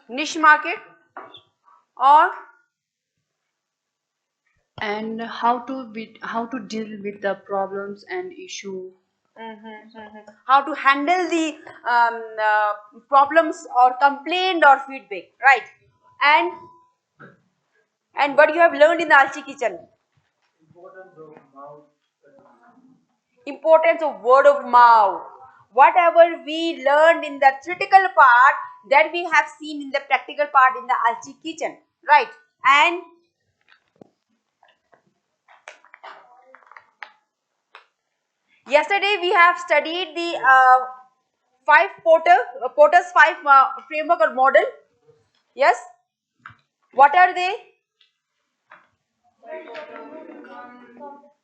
niche market, or and how to deal with the problems and issue. how to handle the problems or complaint or feedback, right? And what you have learned in the Alchi kitchen? Importance of word of mouth. Whatever we learned in the theoretical part, that we have seen in the practical part in the Alchi kitchen, right? And yesterday we have studied the Porter's five framework or model. Yes. What are they?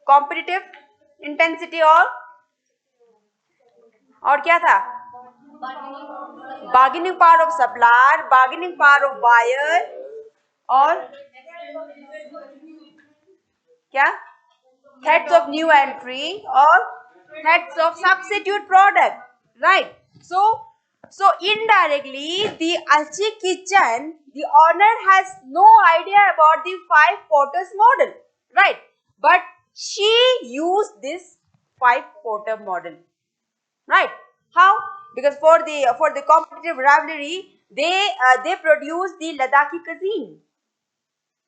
Competitive intensity, और क्या था? Bargaining power of supplier, bargaining power of buyer, और क्या? Threats of new entry or threats of substitute product, right? So indirectly, the Alchi kitchen, the owner has no idea about the five Porter's model, right? But she used this five Porter model, right? How? Because for the competitive rivalry, they produce the Ladakhi cuisine,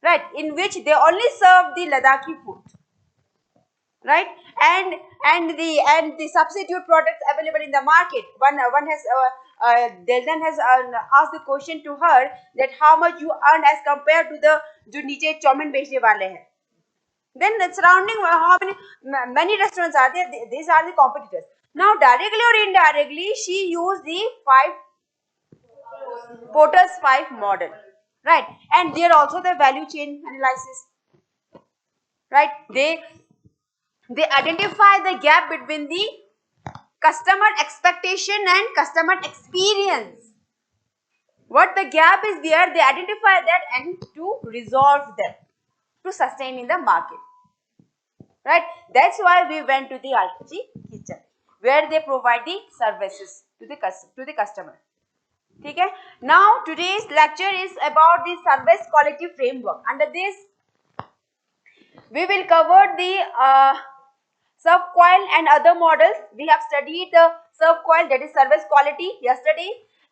right? In which they only serve the Ladakhi food, right? And the substitute products available in the market. One has Delden has asked the question to her that how much you earn as compared to the जो नीचे chowmein बेचने वाले हैं. Then surrounding how many restaurants are there? These are the competitors. Now directly or indirectly, she used the Porter's five model, right? And there also the value chain analysis, right? They identify the gap between the customer expectation and customer experience. What the gap is there, they identify that and to resolve them, to sustain in the market, right? That's why we went to the Alchi kitchen, where they provide the services to the customer. Okay? Now today's lecture is about the service quality framework. Under this, we will cover the subcoil and other models. We have studied the subcoil, that is service quality, yesterday,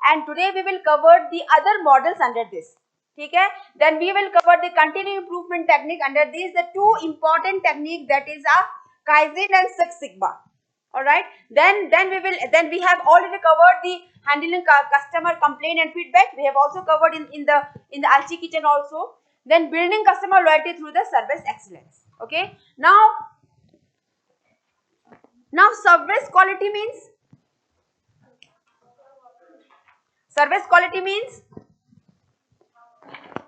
and today we will cover the other models under this. Okay? Then we will cover the continuous improvement technique. Under this, the two important technique, that is a Kaizen and Six Sigma. All right. Then we have already covered the handling customer complaint and feedback. We have also covered in the Alchi kitchen also. Then building customer loyalty through the service excellence. Okay. Now service quality means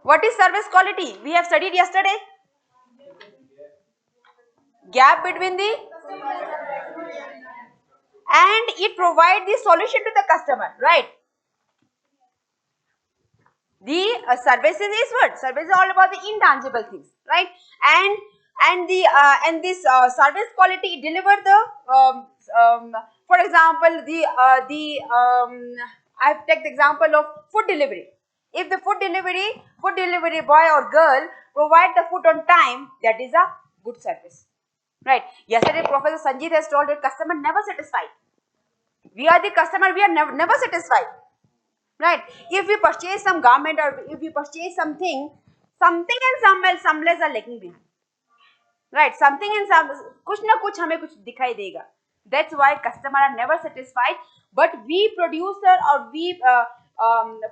what is service quality? We have studied yesterday. Gap between the and it provides the solution to the customer, right? The services is what? Service is all about the intangible things, right? And this service quality deliver the for example I take the example of food delivery. If the food delivery boy or girl provide the food on time, that is a good service, right? Yesterday Professor Sanjeev has told that customer never satisfied. We are the customer, we are never satisfied, right? If we purchase some garment or if we purchase something and somewhere are lagging behind, right? Something and some कुछ ना कुछ हमें कुछ दिखाई देगा. That's why customer are never satisfied. But we producer or we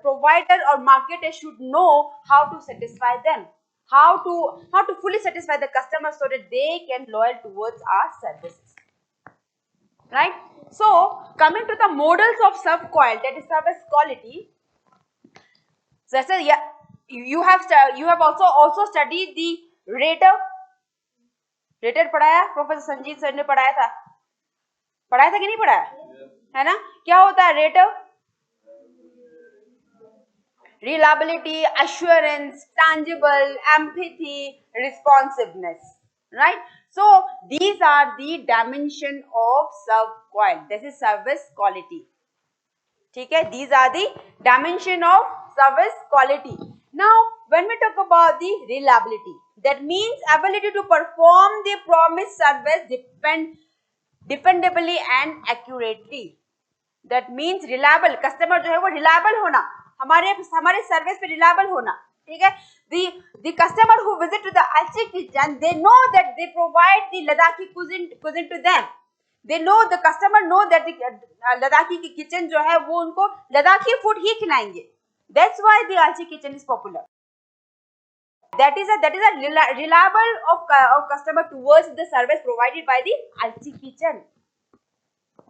provider or marketer should know how to satisfy them, how to fully satisfy the customer so that they can loyal towards our services, right? So coming to the models of subcoil, that is service quality. So I said, yeah, you have also studied the rater. Rated पढ़ाया, professor Sanjeet sir ने पढ़ाया था कि नहीं पढ़ाया? है ना? क्या होता है rater? Reliability, assurance, tangible, empathy, responsiveness, right? So these are the dimension of subcoil. This is service quality. ठीक है, these are the dimension of service quality. Now when we talk about the reliability, that means ability to perform the promised service dependably and accurately. That means reliable, customer जो है वो reliable होना, हमारे service पे reliable होना, ठीक है. The customer who visit to the Alchi kitchen, they know that they provide the Ladakhi cuisine to them. They know, the customer know that the Ladakhi की kitchen जो है वो उनको लद्दाखी फूड ही खिलाएंगे. That's why the Alchi kitchen is popular. That is a reliable of customer towards the service provided by the Alchi kitchen.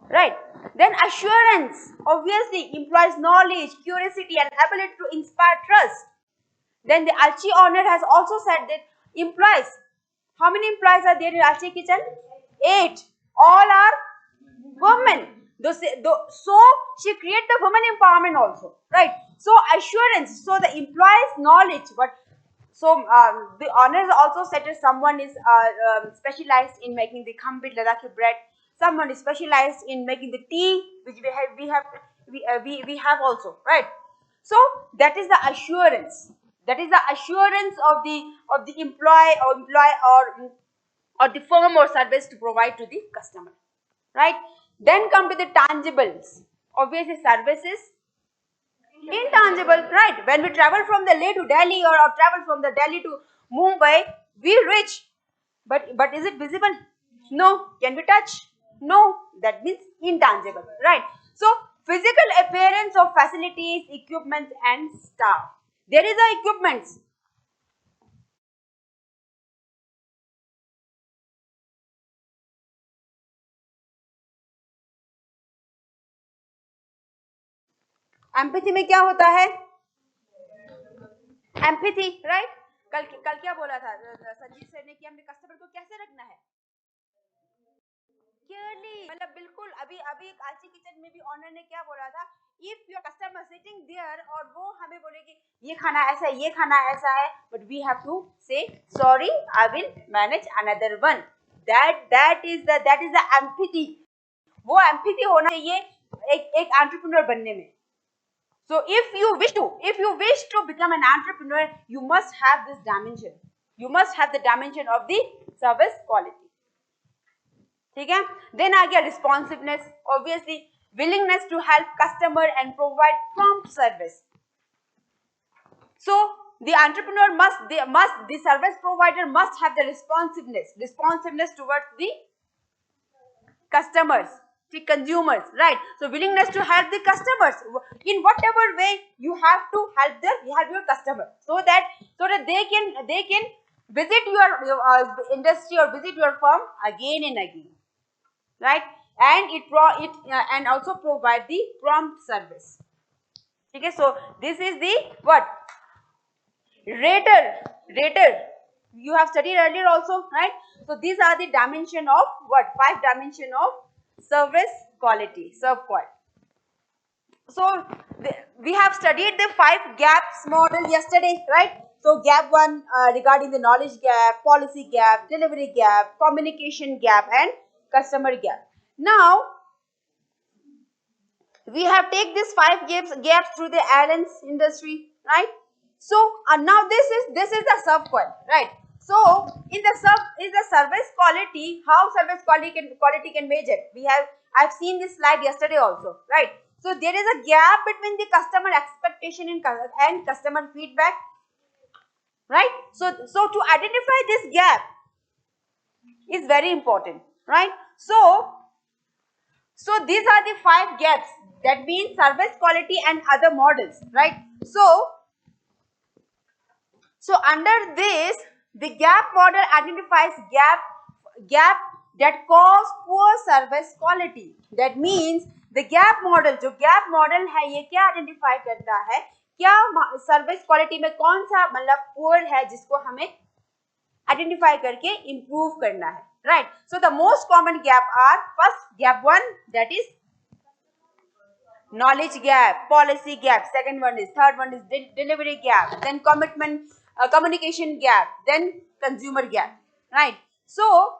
Right. Then assurance obviously implies knowledge, curiosity, and ability to inspire trust. Then the Alchi owner has also said that employees. How many employees are there in Alchi kitchen? 8. All are women. So she created the women empowerment also, right? So assurance. So the employees' knowledge, but so the owner also said that someone is specialized in making the khambit Ladakhi bread. Someone is specialized in making the tea, which we have also, right? So that is the assurance. That is the assurance of the employee or the firm or service to provide to the customer, right? Then come to the tangibles. Obviously, services intangible, right? When we travel from the Leh to Delhi or travel from the Delhi to Mumbai, we reach, but is it visible? No. Can we touch? No. That means intangible, right? So physical appearance of facilities, equipment, and staff. There is a equipments. Empathy में क्या होता है? Empathy, right? कल क्या बोला था Sanjeev sir ने कि हमने कस्टमर को कैसे रखना है? केयरली, मतलब बिल्कुल. अभी आलची किचन में भी ऑनर ने क्या बोला था? If your customer sitting there और वो हमें बोलेगी ये खाना ऐसा है, ये खाना ऐसा है, बट वी हैव टू से sorry, I will manage another one. That is the empathy. वो एम्पैथी होना चाहिए एक एंटरप्रेन्योर बनने में. So if you wish to become an entrepreneur, you must have this dimension. You must have the dimension of the service quality. ठीक है? Then आ गया responsiveness. Obviously, willingness to help customer and provide prompt service. So the entrepreneur the service provider must have the responsiveness towards the customers, the consumers, right? So willingness to help the customers in whatever way you have to help your customer, so that they can visit your industry or visit your firm again and again, right? And and also provide the prompt service. Okay, so this is the what? Rater. You have studied earlier also, right? So these are the dimension of what? 5 dimension of service quality, serve quality. So we have studied the 5 gaps model yesterday, right? So gap 1 regarding the knowledge gap, policy gap, delivery gap, communication gap, and customer gap. Now we have take these 5 gaps through the airlines industry, right? So now this is the serve quality, right? So in the service quality, how service quality can measure? I've seen this slide yesterday also, right? So there is a gap between the customer expectation and customer feedback, right? So to identify this gap is very important, right? So these are the 5 gaps. That means service quality and other models, right? So under this, the gap model identifies gap that cause poor service quality. That means the gap model, जो gap model है, ये क्या identify करता है? क्या service quality में कौन सा मतलब poor है जिसको हमें identify करके improve करना है, right? So the most common gap are, first gap 1, that is knowledge gap, policy gap. Third one is delivery gap. Then communication gap. Then consumer gap, right? So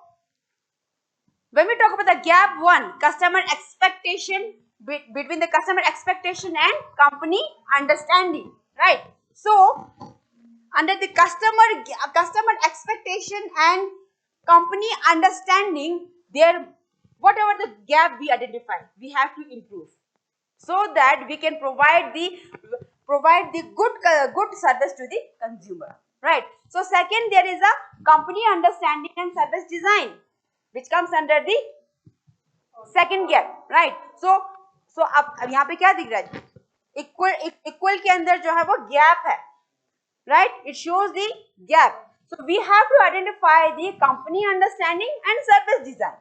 when we talk about the gap 1, customer expectation between the customer expectation and company understanding, right? So under the customer expectation and company understanding, there whatever the gap we identify, we have to improve so that we can provide the good service to the consumer, right? So second, there is a company understanding and service design, which comes under the second gap, right? So अब यहाँ पे क्या दिख रहा है? Equal के अंदर जो है वो गैप है, right? It shows the gap. So we have to identify the company understanding and service design.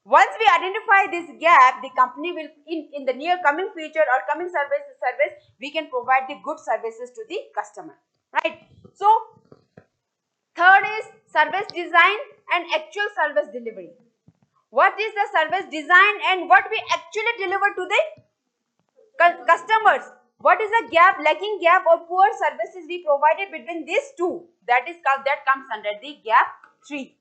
Once we identify this gap, the company will in the near coming future or coming service, we can provide the good services to the customer, right? So third is service design and actual service delivery. What is the service design and what we actually deliver to the customers? What is the gap, lacking gap or poor services we provided between these two? That comes under the gap 3.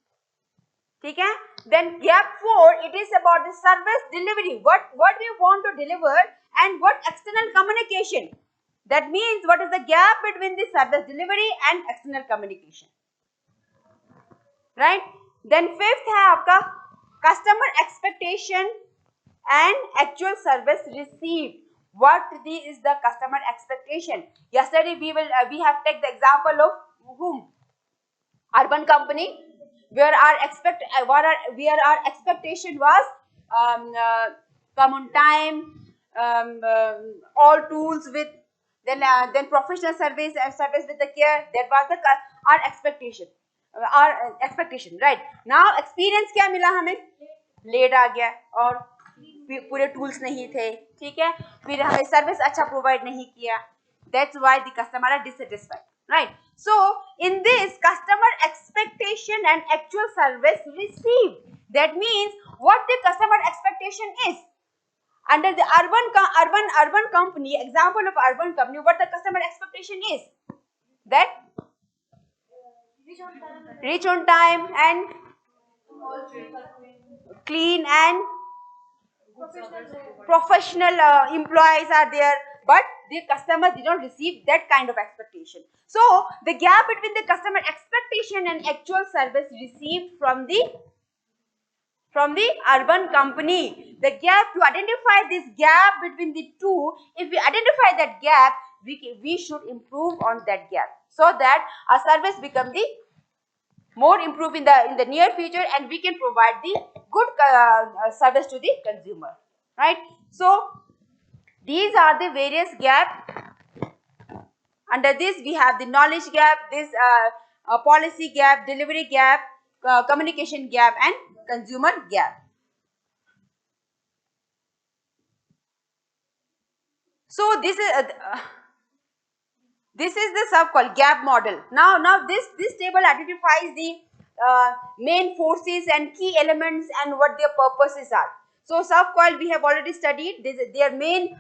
Okay? Then gap 4, it is about the service delivery. What we want to deliver and what external communication. That means what is the gap between the service delivery and external communication. Right? Then fifth है आपका customer expectation and actual service received. What is the customer expectation? Yesterday we have taken the example of whom? Urban company, where our expectation was come on time, all tools with then professional service with the care. That was our expectation. Right? Now experience क्या मिला हमें? Late आ गया और पूरे tools नहीं थे, ठीक है, फिर हमें सर्विस अच्छा प्रोवाइड नहीं किया. That's why the customer are dissatisfied, right? So in this customer expectation and actual service received, that means what the customer expectation is under the urban company, example of urban company, what the customer expectation is that reach on time and clean and professional employees are there, but the customer did not receive that kind of expectation. So the gap between the customer expectation and actual service received from the urban company, the gap, to identify this gap between the two, if we identify that gap, we should improve on that gap so that our service become the more improve in the near future and we can provide the good service to the consumer, right? So these are the various gaps. Under this we have the knowledge gap, this policy gap, delivery gap, communication gap and consumer gap. So this is the sub-called gap model. Now this table identifies the main forces and key elements and what their purposes are. So sub-coil we have already studied. Their main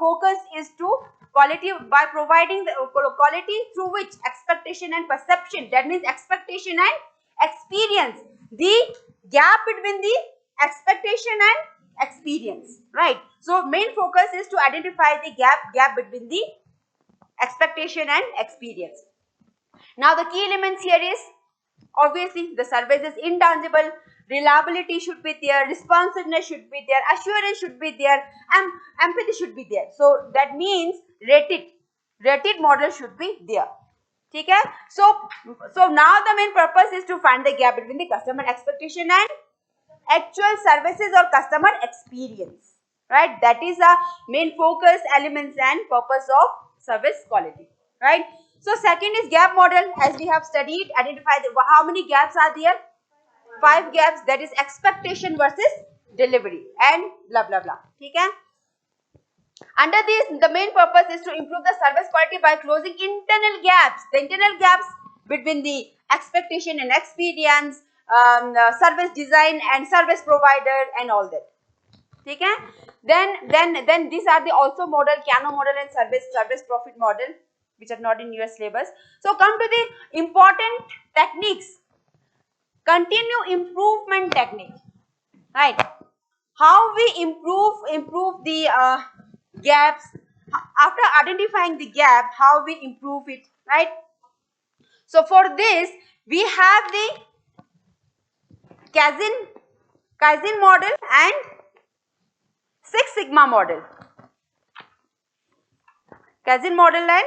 focus is to quality, by providing the quality through which expectation and perception, that means expectation and experience, the gap between the expectation and experience, right? So main focus is to identify the gap between the expectation and experience. Now the key elements here is obviously the service is intangible, reliability should be there, responsiveness should be there, assurance should be there, and empathy should be there. So that means rated model should be there. Okay? So now the main purpose is to find the gap between the customer expectation and actual services or customer experience, right? That is the main focus, elements and purpose of service quality, right? So second is gap model, as we have studied, identify how many gaps are there? 5 gaps, that is expectation versus delivery and blah blah blah. Okay? Under this, the main purpose is to improve the service quality by closing internal gaps. The internal gaps between the expectation and experience, service design and service provider and all that. Okay? Then these are the also model, Kano model and service profit model, which are not in your syllabus. So come to the important techniques. Continue improvement technique, right? how we improve the gaps. After identifying the gap, how we improve it, right? So for this, we have the Kaizen model and Six Sigma model. Kaizen model and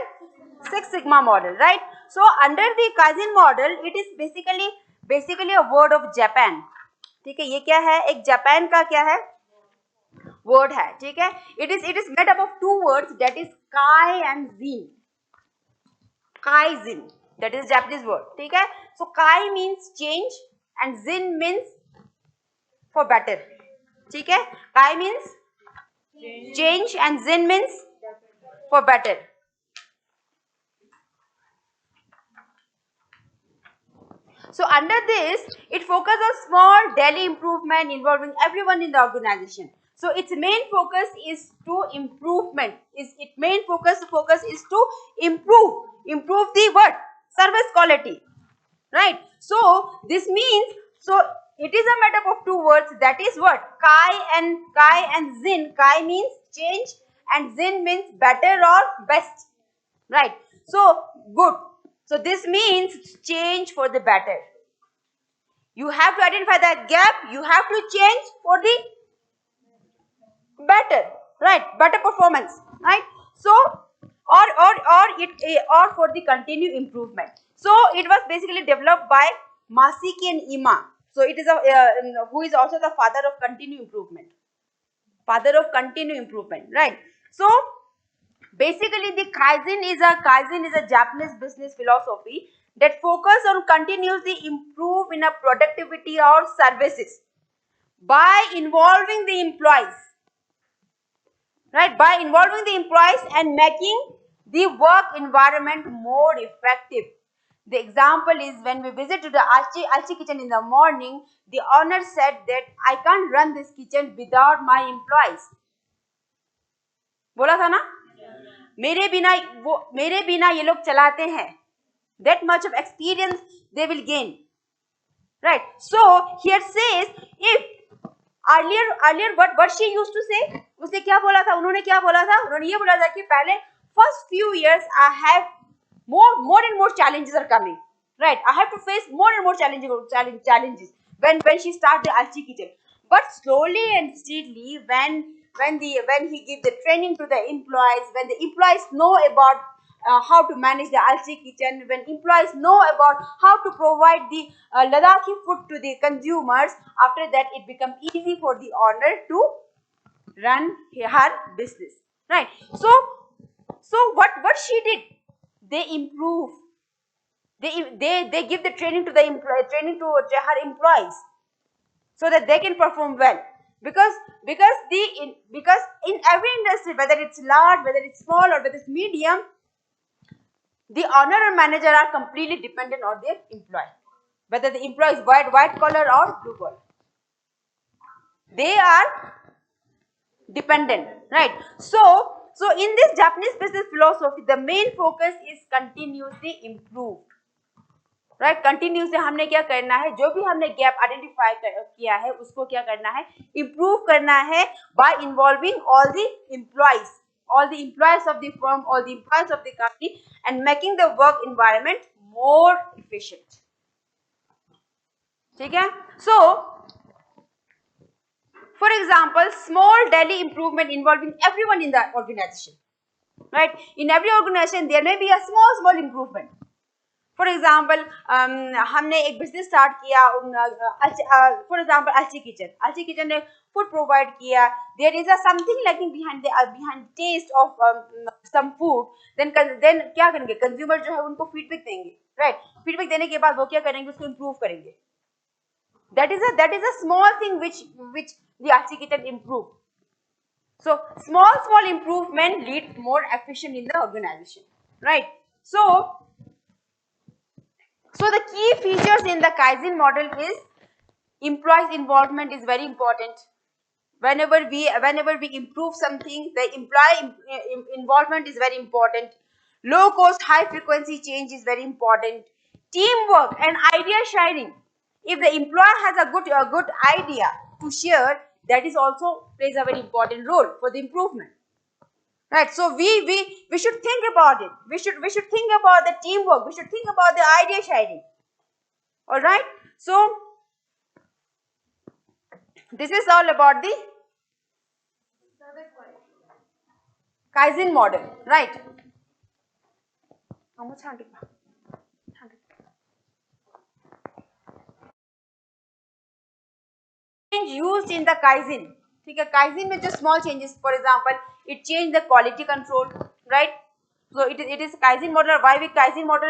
Six Sigma model, right? So under the Kaizen model, it is basically a word of Japan. ठीक है, ये क्या है? एक Japan का क्या है? Word है, ठीक है? It is made up of two words, that is kai and zin. Kaizen, that is Japanese word, ठीक है? So kai means change and zin means for better, ठीक है? Kai means change and zin means for better. So under this, it focuses on small daily improvement involving everyone in the organization. So its main focus is to improvement. Its main focus is to improve the what? Service quality, right? So this means, so it is a made up of two words, that is what? Kai and zin. Kai means change and zin means better or best, right? So good. So this means change for the better. You have to identify that gap. You have to change for the better, right? Better performance, right? So or for the continued improvement. So it was basically developed by Masiki and Ima. So it is who is also the father of continued improvement. Father of continued improvement, right? So basically, the Kaizen is a Japanese business philosophy that focus on continuously improve in a productivity or services by involving the employees, right? By involving the employees and making the work environment more effective. The example is when we visited the Alchi kitchen in the morning, the owner said that I can't run this kitchen without my employees. बोला था ना? मेरे बिना ये लोग चलाते हैं. That much of experience they will gain, right? So here says, if earlier what she used to say, उसने क्या बोला था? उन्होंने क्या बोला था? उन्होंने ये बोला था कि पहले first few years I have more and more challenges are coming, right? I have to face more and more challenges when she started the Alchi kitchen. But slowly and steadily, when he give the training to the employees, when the employees know about how to manage the Alchi kitchen, when employees know about how to provide the Ladakhi food to the consumers, after that it becomes easy for the owner to run her business, right? So what she did, they improve. They give the training to her employees so that they can perform well. Because in every industry, whether it's large, whether it's small, or whether it's medium, the owner and manager are completely dependent on their employee. Whether the employee is white collar or blue collar, they are dependent, right? So in this Japanese business philosophy, the main focus is continuously improve, right? Continuously हमने क्या करना है, जो भी हमने gap identify किया है उसको क्या करना है, इम्प्रूव करना है by involving all the employees of the firm, all the employees of the company, and making the work environment more efficient. ठीक है? So for example, small daily improvement involving everyone in the organization, right? In every organization there may be a small improvement. For example, हमने एक business start किया, for example Alchi kitchen ने food provide किया, there is a something lacking behind taste of some food, then क्या करेंगे, consumer जो है उनको feedback देंगे, right? Feedback देने के बाद वो क्या करेंगे, उसको improve करेंगे. That is a small thing which the Alchi kitchen improve. So small improvement lead more efficient in the organization, right? So the key features in the Kaizen model is employees involvement is very important. Whenever we improve something, the employee involvement is very important. Low cost, high frequency change is very important. Teamwork and idea sharing. If the employer has a good idea to share, that is also plays a very important role for the improvement. Right, so we should think about it. We should think about the teamwork. We should think about the idea sharing. All right, so this is all about the Kaizen model, right? How much? 100. Change used in the Kaizen. ठीक है, Kaizen में जो small changes, for example, it changed the quality control, right? So it is Kaizen model. Why we Kaizen model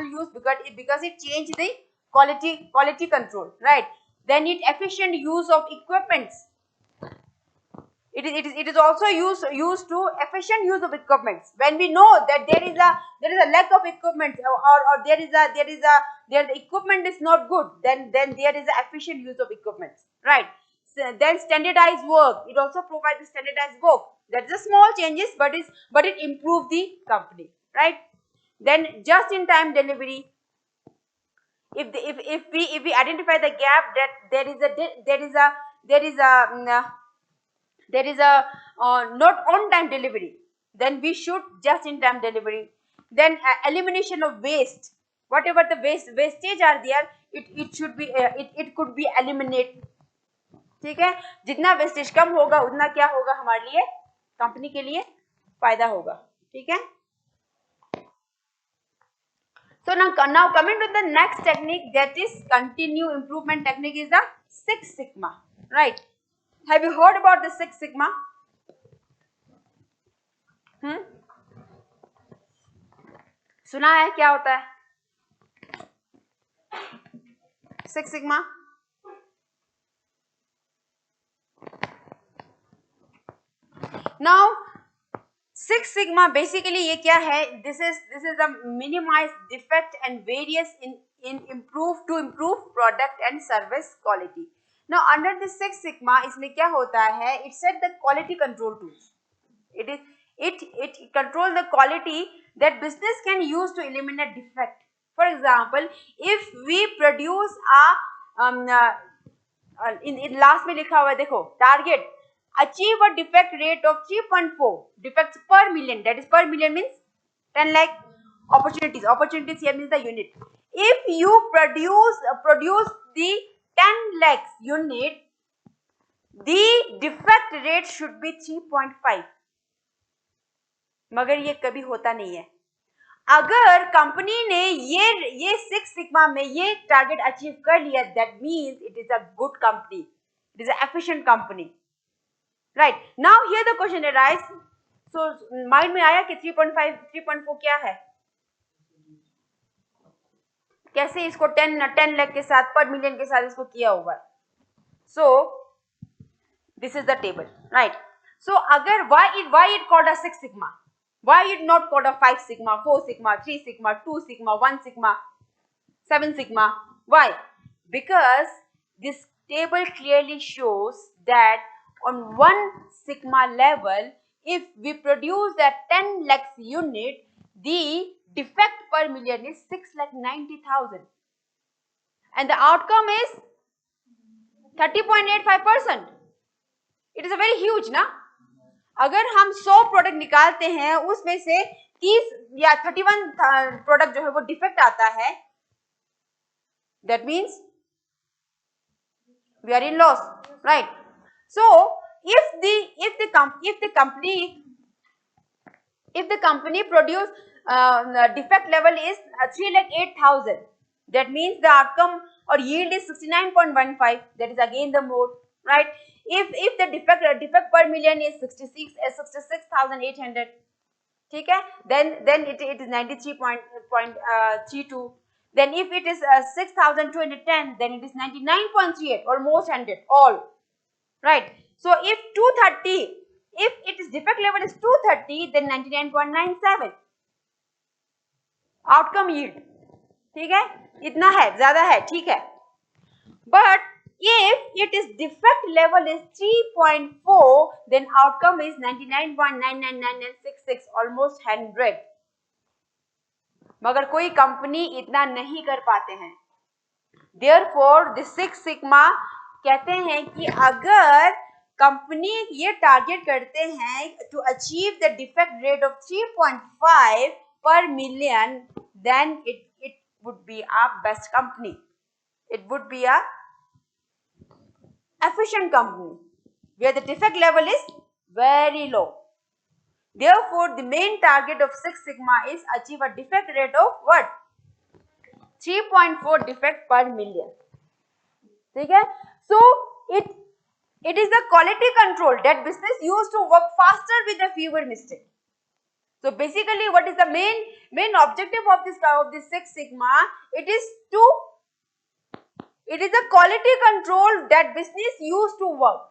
used? Because it changed the quality control, right? Then it efficient use of equipments. It is also used to efficient use of equipments. When we know that there is a lack of equipment, or the equipment is not good, then there is a efficient use of equipments, right? So then standardized work, it also provides standardized work. That's a small changes, but it improves the company, right? Then just in time delivery. If we identify the gap that there is a not on time delivery, then we should just in time delivery. Then elimination of waste, whatever the wastage are there, it should be it could be eliminated. ठीक है, जितना wastage कम होगा उतना क्या होगा, हमारे लिए, company के लिए फायदा होगा. ठीक है. So now coming to the next technique, that is continue improvement technique, is the Six Sigma, right? Have you heard about the Six Sigma? सुना है क्या होता है Six Sigma? Now Six Sigma basically ये क्या है? This is the minimize defect and various in improve product and service quality. Now under the Six Sigma इसमें क्या होता है? It set the quality control tools. It control the quality that business can use to eliminate defect. For example, if we produce in last में लिखा हुआ है, देखो, target achieve a defect rate of 3.4 defects per million. That is per million means 10 lakh opportunities. Opportunities here means the unit. If you produce the 10 lakhs unit, the defect rate should be 3.5. मगर ये कभी होता नहीं है. अगर company ने ये six sigma में ये टारगेट अचीव कर लिया, that means it is a good company, it is a efficient company, right? Now here the question arise. So mind में आया कि 3.5 3.4 क्या है, कैसे इसको 10 लाख के साथ पर मिलियन के साथ इसको किया होगा. So this is the table, right? So अगर why it called a 6 sigma? Why it not called a 5 sigma, 4 sigma, 3 sigma, 2 sigma, 1 sigma, 7 sigma? Why? Because this table clearly shows that on 1 sigma level, if we produce a 10 lakhs unit, the defect per million is 6,90,000 and the outcome is 30.85%. It is a very huge, ना? अगर हम 100 product निकालते हैं, उसमें से 30 या 31 product जो है वो डिफेक्ट आता है, that means we are in loss, right? So if the company produce defect level is 3,08,000, that means the outcome or yield is 69.15. That is again the mode, right? If the defect per million is 66,800, ठीक है, then it is 93.32. Then if it is 6,210, then it is 99.38, almost 100, all right. So if 230, if it is defect level is 230, then 99.97 outcome yield, ठीक है, इतना है, ज्यादा है, ठीक है. But if it is defect level is 3.4, then outcome is 99.999966, almost 100. मगर कोई कंपनी इतना नहीं कर पाते हैं. Therefore, the Six Sigma कहते हैं कि अगर कंपनी ये टारगेट करते हैं to achieve the defect rate of 3.5 per million, then it would be a best company. It would be a efficient company where the defect level is very low. Therefore, the main target of Six Sigma is achieve a defect rate of what? 3.4 defect per million. ठीक है? So it is the quality control that business used to work faster with a fewer mistake. So basically, what is the main objective of this Six Sigma? It is the quality control that business used to work.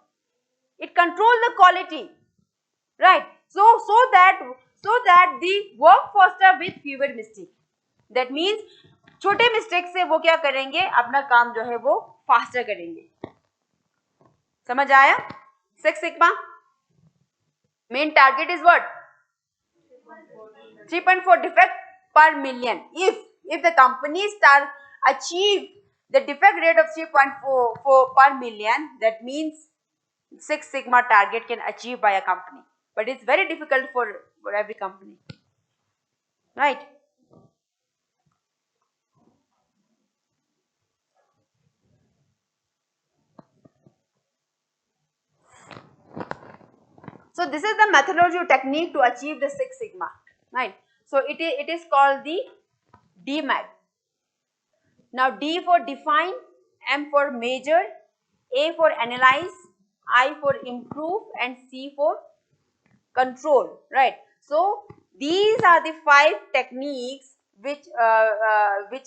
It controls the quality, right? So that the work faster with fewer mistake. That means छोटे mistake से वो क्या करेंगे, अपना काम जो है वो फास्टर करेंगे. समझ आया? Six sigma men target is what? 3.4 defect per million. If the company achieve the defect rate of 3.4 per million, that means Six Sigma target can achieve by a company. But it's very difficult for every company, right? So this is the methodology or technique to achieve the Six Sigma, right? So it is called the DMAT. Now D for define, M for measure, A for analyze, I for improve, and C for control, right? So these are the 5 techniques which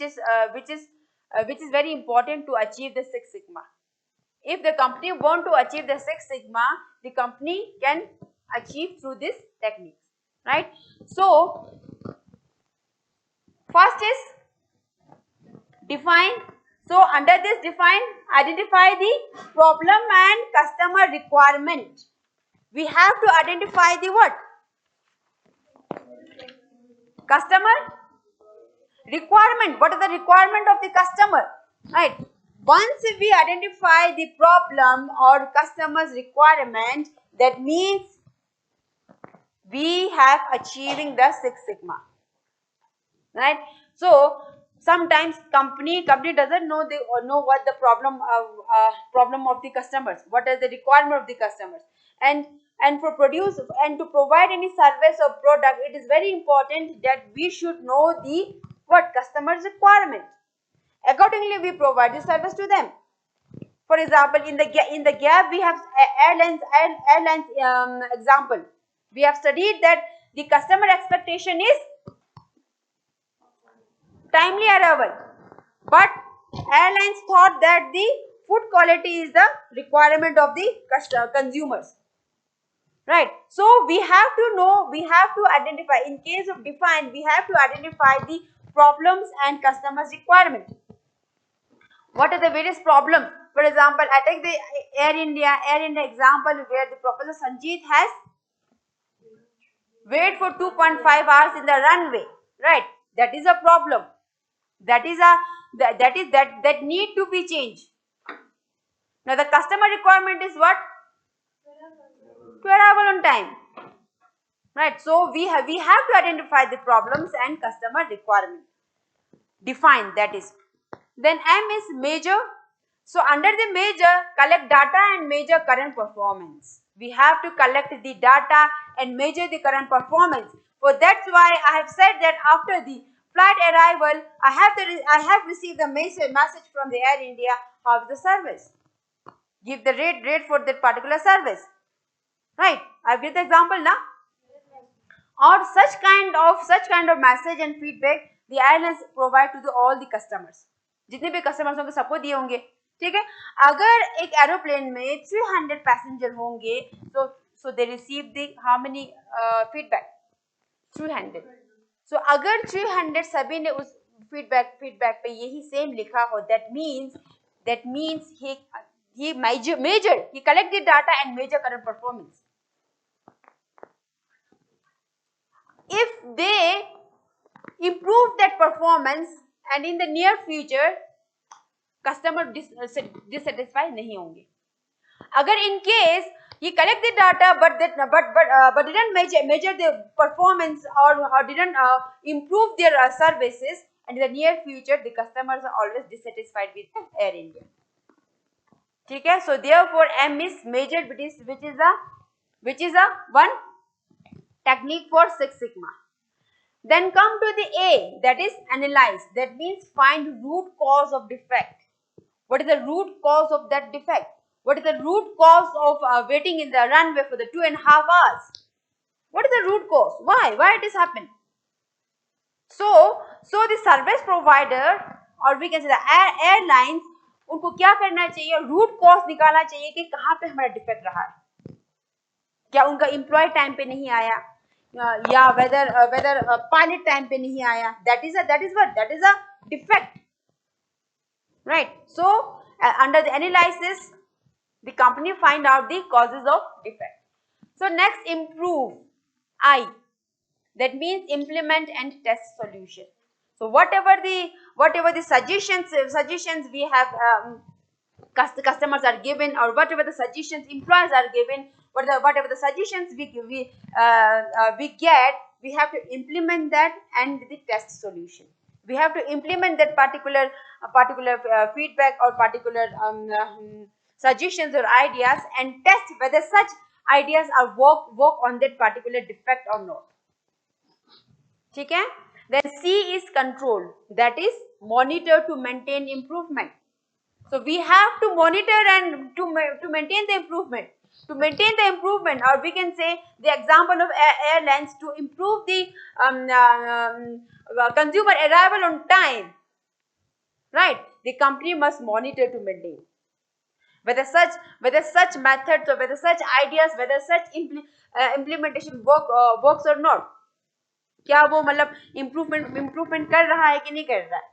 is very important to achieve the Six Sigma. If the company want to achieve the Six Sigma, the company can achieve through these techniques, right? So first is define. So under this define, identify the problem and customer requirement. We have to identify the what? Customer requirement. What is the requirement of the customer, right? Once we identify the problem or customer's requirement, that means we have achieving the Six Sigma, right? So sometimes company doesn't know what the problem of the customers, what is the requirement of the customers, and to provide any service or product, it is very important that we should know the what customer's requirement. Accordingly, we provide the service to them. For example, in the gap we have airlines example. We have studied that the customer expectation is timely arrival, but airlines thought that the food quality is the requirement of the consumers, right? So we have to know, we have to identify. In case of define, we have to identify the problems and customers requirement. What are the various problems? For example, I take the Air India example, where the Professor Sanjeet has wait for 2.5 hours in the runway, right? That is a problem. That need to be changed. Now the customer requirement is what? To arrival on time, right? So we have to identify the problems and customer requirement. Define, that is. Then M is measure. So under the measure, collect data and measure current performance. We have to collect the data and measure the current performance. So that's why I have said that after the flight arrival, I have received the message from the Air India, how is the service? Give the rate for that particular service, right? I've given the example now. Or such kind of message and feedback the airlines provide to all the customers. जितने भी customers होंगे सबको दिए होंगे, ठीक है? अगर एक एरोप्लेन में 300 पैसेंजर होंगे, so they receive the how many feedback? 300. So अगर 300 सभी ने उस feedback पे यही सेम लिखा हो, that means he measured, he collect the data and measure current performance. If they improve that performance and in the near future customer dissatisfied नहीं होंगे. अगर in case he collect the data but didn't measure the performance or didn't improve their services, and in the near future the customers are always dissatisfied with Air India. ठीक है, so therefore M is measured, which is a one technique for Six Sigma. Then come to the A, that is analyze. That means find root cause of defect. What is the root cause of that defect? What is the root cause of waiting in the runway for the 2.5 hours? What is the root cause? Why it has happened? So the service provider or we can say the airlines, उनको क्या करना चाहिए? Root cause निकालना चाहिए कि कहाँ पे हमारा डिफेक्ट रहा है. क्या उनका एम्प्लॉय टाइम पे नहीं आया, या वेदर पायलट टाइम पे नहीं आया. That is a defect, right. So under the analysis the company find out the causes of defect. So next, improve. I, that means implement and test solution. So whatever the suggestions we have, customers are given, or whatever the suggestions employees are given, whatever the suggestions we get, we have to implement that and the test solution. We have to implement that particular feedback or particular suggestions or ideas and test whether such ideas are work on that particular defect or not. ठीक है. Then C is control, that is monitor to maintain improvement. So we have to monitor and to maintain the improvement. To maintain the improvement, or we can say the example of airlines, to improve the consumer arrival on time, right? The company must monitor to maintain whether such methods or whether such ideas, whether such implementation works or not. क्या वो मतलब improvement कर रहा है कि नहीं कर रहा है,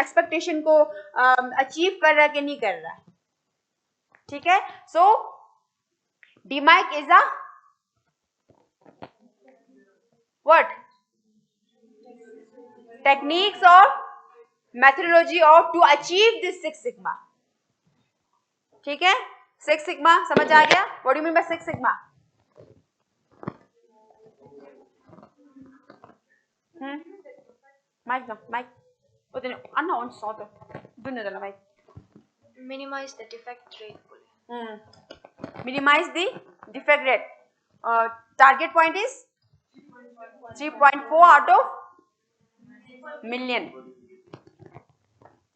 एक्सपेक्टेशन को अचीव कर रहा है कि नहीं कर रहा है. ठीक है. So DMAIC is a what? Techniques और methodology of to achieve this six sigma. ठीक है. सिक्स सिग्मा समझ आ गया? What do you mean by six sigma? Mike. Anna on sort of. Mike. Minimize the defect rate. Minimize the defect rate. Target point is 3.4 out of million.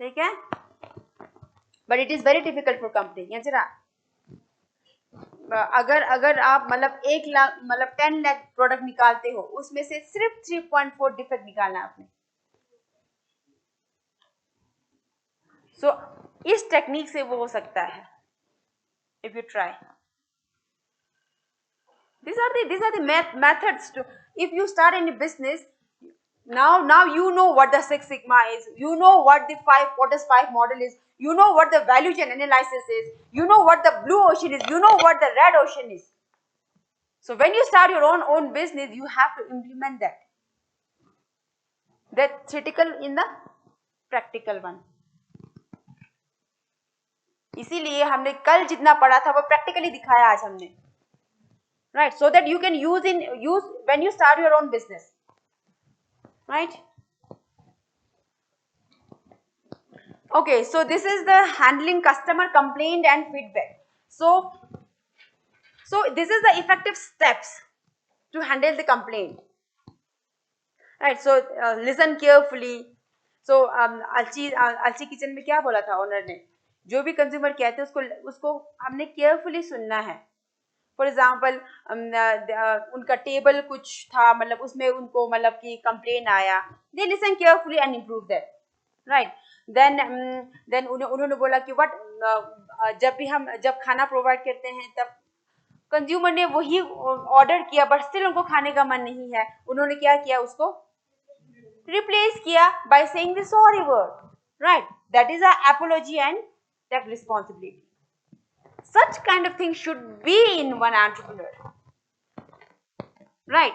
ठीक है. But it is very difficult for company. यहाँ जरा अगर आप मतलब 1 लाख मतलब 10 lakh product निकालते हो, उसमें से सिर्फ 3.4 डिफेक्ट निकालना है आपने. सो इस टेक्निक से वो हो सकता है. If you try, these are the methods to, if you start any business, now you know what the Six Sigma is, you know what the Quarters 5 model is, you know what the value chain analysis is, you know what the blue ocean is, you know what the red ocean is. So when you start your own business, you have to implement that. That theoretical in the practical one. इसीलिए हमने कल जितना पढ़ा था वो practically दिखाया आज हमने, right? So that you can use when you start your own business, right? Okay, so this is the handling customer complaint and feedback. So this is the effective steps to handle the complaint, right? So listen carefully. So Alchi kitchen में क्या बोला था owner ने? जो भी consumer कहते हैं उसको हमने केयरफुली सुनना है. फॉर एग्जाम्पल उनका टेबल कुछ था, मतलब उसमें उनको मतलब कि कंप्लेन आया, they listen carefully and improve that, right. Then उन्होंने बोला कि जब खाना प्रोवाइड करते हैं तब कंज्यूमर ने वही ऑर्डर किया बट स्टिल उनको खाने का मन नहीं है. उन्होंने क्या किया? उसको रिप्लेस किया by saying the sorry word, right. That is a apology and take responsibility. Such kind of things should be in one entrepreneur, right?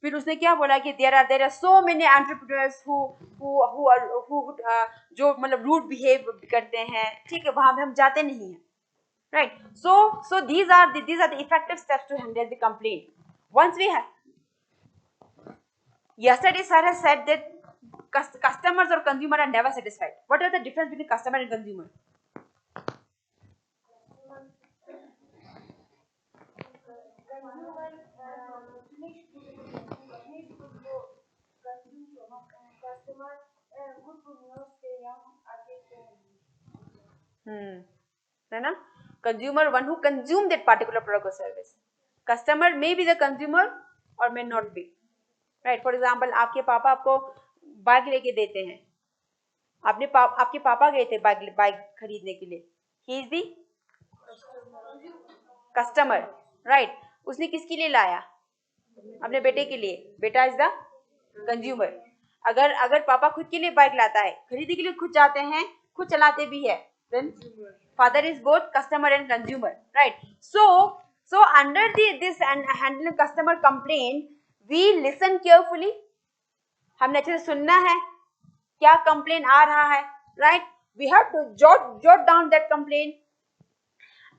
फिर उसने क्या बोला कि there are so many entrepreneurs who जो मतलब रूड बिहेव करते हैं, ठीक है, वहां पे हम जाते नहीं हैं. right? So these are the effective steps to handle the complaint. Once we have, yesterday sir has said that customers or consumer are never satisfied. What are the difference between customer and consumer? है ना? Consumer, one who consume that particular product or service. Customer may be the consumer or may not be. Right? For example, आपके पापा आपको bike लेके देते हैं. आपके पापा गए थे बाइक खरीदने के लिए. He is the customer, right? उसने किसके लिए लाया? अपने बेटे के लिए. बेटा is the consumer. अगर पापा खुद के लिए बाइक लाता है, खरीदने के लिए खुद जाते हैं, खुद चलाते भी है, then father is both customer and consumer, right? So under this and handling customer complaint, we listen carefully. हमने अच्छे से सुनना है, क्या complaint आ रहा है, right? We have to jot down that complaint,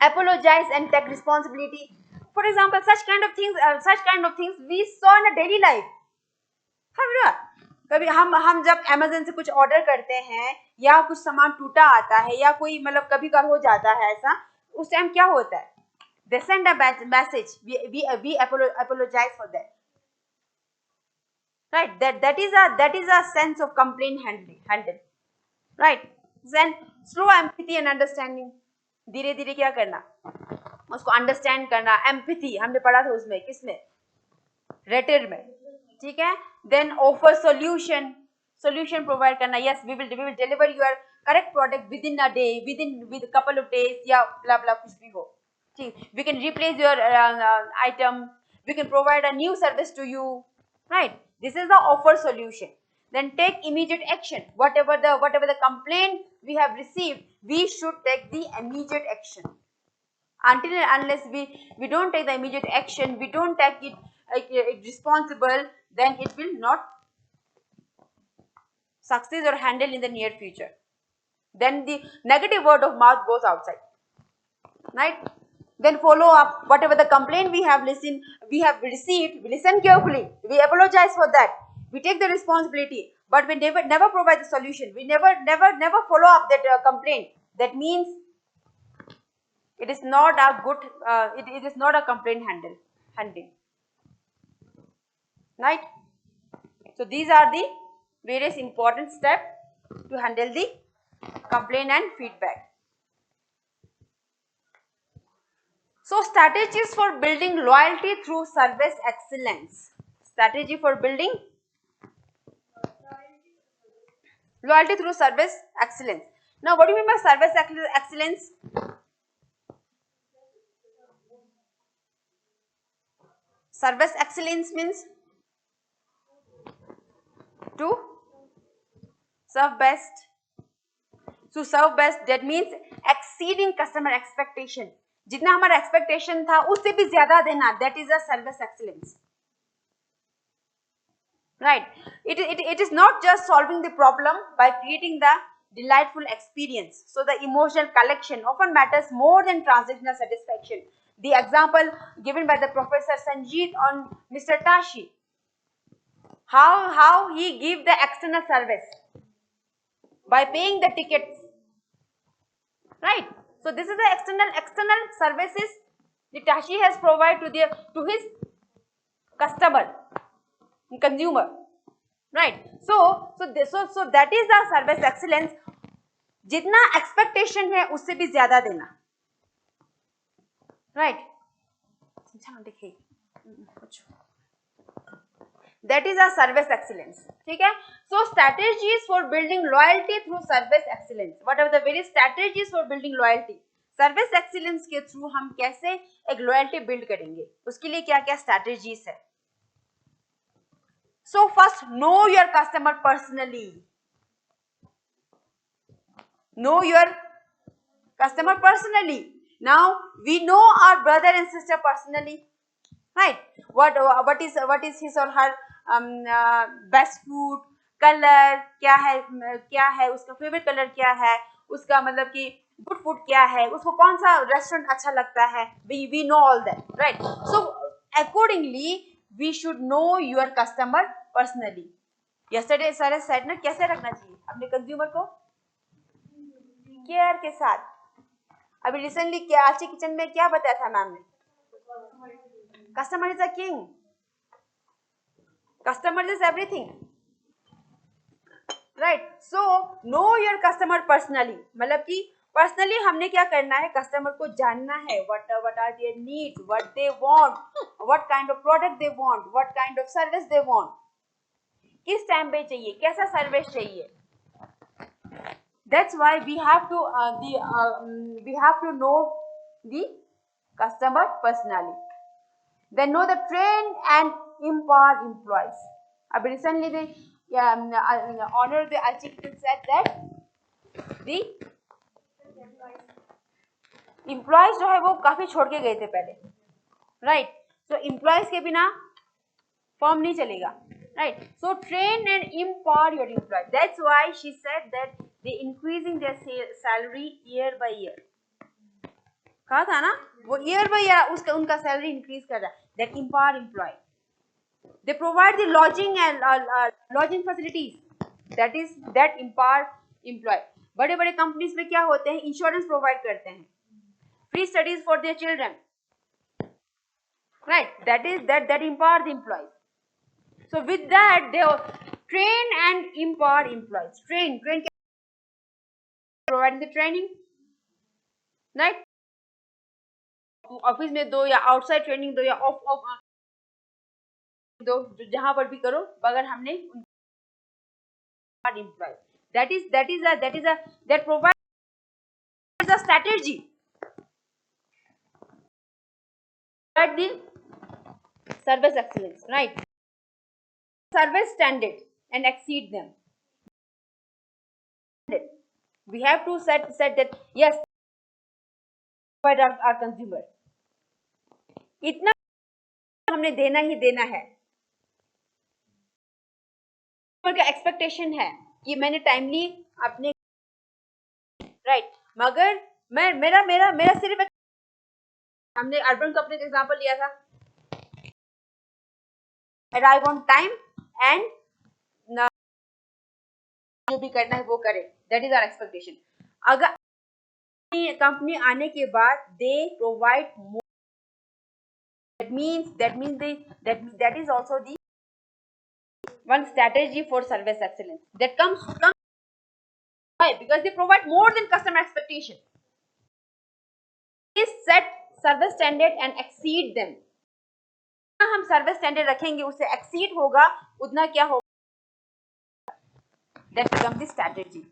apologize and take responsibility. For example, such kind of things we saw in a daily life. कभी हम जब Amazon से कुछ ऑर्डर करते हैं या कुछ सामान टूटा आता है या कोई मतलब कभी कभार हो जाता है ऐसा, उस टाइम क्या होता है? They send a message. We apologize for that. Right? That is a sense of complaint handle. Right? Then slow empathy and understanding. धीरे धीरे क्या करना? उसको अंडरस्टैंड करना. एम्पैथी हमने पढ़ा था उसमें, किसमें? रेटर में. ठीक है? Then offer solution provide करना. Yes, we will deliver your correct product within a day, with a couple of days, या blah blah कुछ भी हो. ठीक? We can replace your item. We can provide a new service to you. Right? This is the offer solution. Then take immediate action. Whatever the complaint we have received, we should take the immediate action. Until and unless we don't take the immediate action, we don't take it responsible, then it will not succeed or handle in the near future. Then the negative word of mouth goes outside. Right? Then follow up. Whatever the complaint we have received, we listen carefully. We apologize for that. We take the responsibility, but we never provide the solution. We never follow up that complaint. That means it is not a good. It is not a complaint handling. Right? So these are the various important steps to handle the complaint and feedback. So strategies for building loyalty through service excellence. Strategy for building loyalty through service excellence. Now what do you mean by service excellence? Service excellence means to serve best. To serve best, that means exceeding customer expectation. जितना हमारा expectation था उससे भी ज़्यादा देना, that is a service excellence. Right? It is not just solving the problem by creating the delightful experience. So the emotional collection often matters more than transactional satisfaction. The example given by the Professor Sanjeet on Mr. Tashi. How he give the external service by paying the tickets. Right? So this is the external services the Tashi has provided to his customer, consumer. Right? So that is the service excellence. जितना expectation है उससे भी ज़्यादा देना. Right? That is a service excellence. ठीक है? So strategies for building loyalty through service excellence. What are the various strategies for building loyalty? Service excellence के through हम कैसे एक loyalty build करेंगे? उसके लिए क्या क्या strategies है? So first, know your customer personally. Know your customer personally. Now we know our brother and sister personally, right? What is his or her best food, color क्या है उसका favorite color क्या है, उसका मतलब कि गुड फूड क्या है, उसको कौन सा रेस्टोरेंट अच्छा लगता है, we know all that, right. So accordingly we should know your customer personally. Yesterday sir said ना, कैसे रखना चाहिए अपने कंज्यूमर को, केयर के साथ. अभी रिसेंटली क्या आची किचन में क्या बताया था मैम ने, customer is a king, customer is everything, right. So no your customer personally, मतलब कि पर्सनली हमने क्या करना है, कस्टमर को जानना है, what are their needs, what they want, what kind of product they want, what kind of service they want, किस टाइम पे चाहिए, कैसा सर्विस चाहिए. That's why we have to know the customer personally. Then know the train and empower employees. Recently the honor the architect said that the employees जो है वो काफी छोड़ के गए थे पहले, right. So employees के बिना फॉर्म नहीं चलेगा, right. So train and empower your employees. That's why she said that they increasing their salary year by year. कहा था ना, वो year by year उसका उनका सैलरी इंक्रीज कर रहा है. That empower employee. They provide the lodging and lodging facilities. That empower employee. बड़े बड़े कंपनीज में क्या होते हैं, इंश्योरेंस प्रोवाइड करते हैं, free studies for their children, right. That empower the employees. So with that they train and empower employees. Train provide the training, right. Office में दो या आउटसाइड ट्रेनिंग दो या ऑफ दो, जहां पर भी करो, मगर हमने employees. That provides a strategy, but the service excellence, right. Service standard and exceed them. We have to set that yes, provide our consumer, इतना हमने देना ही देना है. का एक्सपेक्टेशन है कि मैंने टाइमली अपने, राइट. मगर मैं मेरा सिर्फ, हमने अर्बन कंपनी का एग्जांपल लिया था, अराइव ऑन टाइम एंड जो भी करना है वो करे, दैट इज आवर एक्सपेक्टेशन. अगर कंपनी आने के बाद they provide more, that is also the one strategy for service excellence that comes why, because they provide more than customer expectation. Is set service standard and exceed them. हम service standard रखेंगे, उससे exceed होगा, उतना क्या होगा, that becomes the strategy.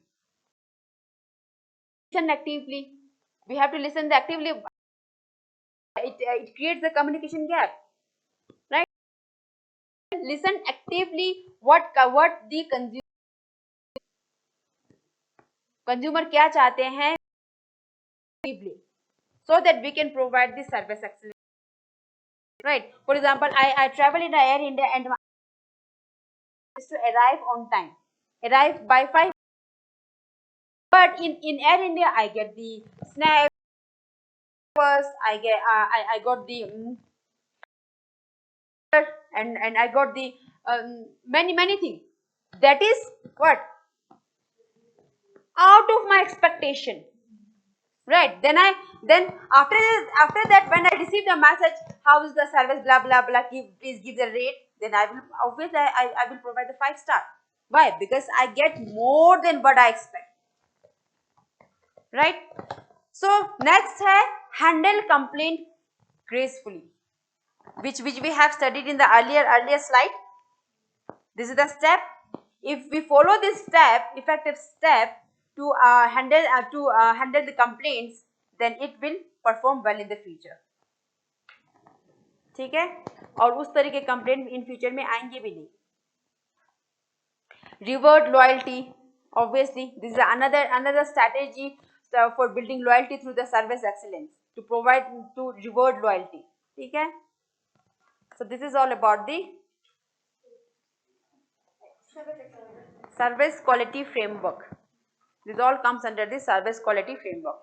Listen actively. We have to listen actively. It creates the communication gap, right. Listen actively what the consumer क्या चाहते हैं, so that we can provide the service excellence, right. For example, I travel in Air India and is to arrive on time, arrive by 5, but in Air India I get the snacks, I got the and I got the many things. That is what out of my expectation, right. Then after that when I receive the message, how is the service, blah blah blah, please give the rate, then I will obviously I will provide the 5 star. Why? Because I get more than what I expect, right. So next है handle complaint gracefully, which we have studied in the earlier slide. This is the step. If we follow this effective step to handle the complaints, then it will perform well in the future. ठीक है, और उस तरह के complaint in future में आएंगे भी नहीं. Reward loyalty, obviously this is another strategy for building loyalty through the service excellence, to reward loyalty. ठीक है, so this is all about the service quality framework. This all comes under the service quality framework.